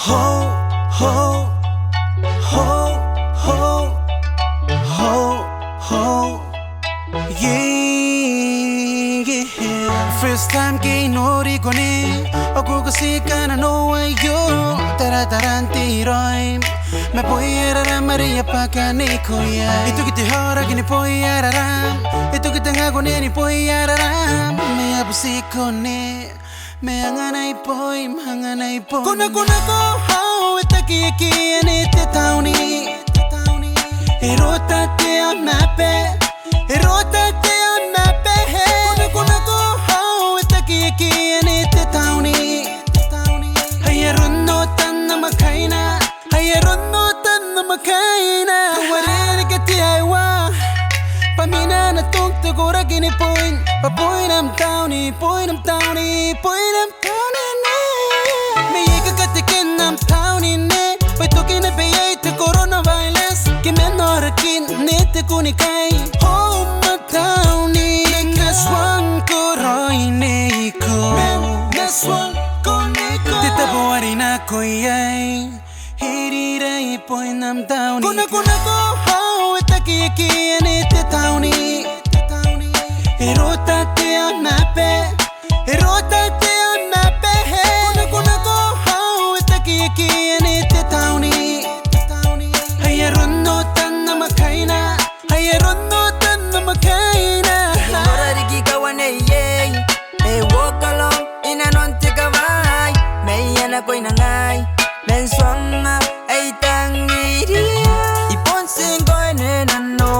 ho, ho, ho, ho, ho, ho, yeah, yeah. First time kay nori ko ni ako kasi ka na no ayo taranti rhyme me poiera Maria pakane koya itu kita hora gini poiera ram itu kita ngago ni poiera ram me abusi kone me hanganay poi kuna ko how etaki ane te Downy erota te on mape kuna ko how etaki ane te Downy hayarunno tan makaina kuwarere kati aywa pamina na tugtugura gini point papoinam Downy me yeka katikin nam Downy ne paitokin na beyay te coronavirus kimenораkin ne te kunikai oh ma Downy naswang koroi neiko naswang koneko titabuari na koyay hiriray poinam Downy kuna ko how etaki ane te Downy erota te on mape kuna ko how etaki ane te Downy hayarunno tan makaina Yamora rigi kawane ye me walk along in an on take a ride me yana koi nangai men swanga ay tangiria ipon singo enenano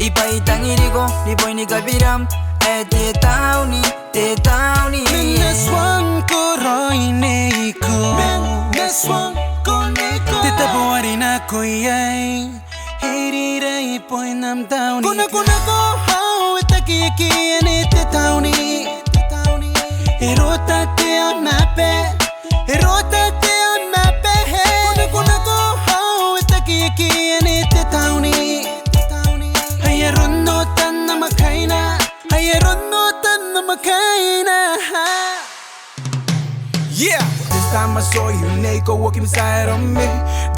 ipai tangirigo ni boy ni kabiram te Downy naswang koroi neiko titabuari na koyay hiriray poinam Downy kuna ko how etaki ane te Downy erota te on mape kuna ko how etaki ane te Downy hayarunno tan makaina Yeah, this time I saw you Neko walking beside of me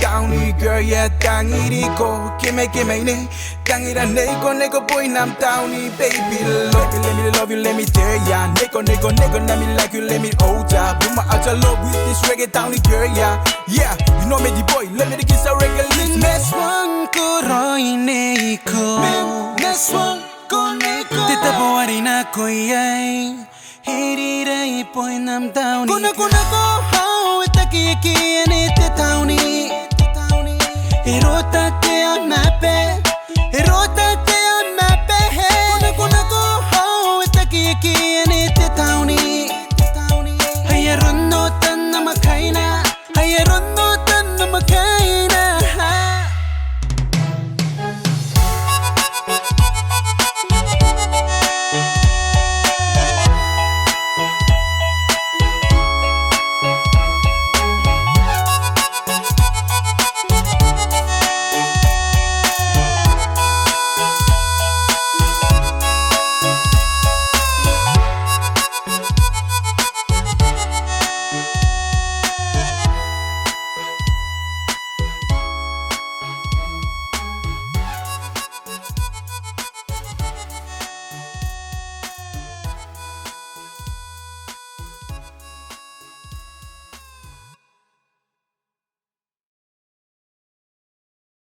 Downy girl, yeah, tangi riko Kime ne Tangira Neko boy, I'm Downy baby Let me love you, let me tell ya Neko, let me like you, let me hold ya Bring my out love with this reggae Downy girl, yeah Yeah, you know Medy boy, let me kiss a reggae list naswang koroi neiko titabuari na koyay hiriray poinam Downy kuna ko how etaki ane te Downy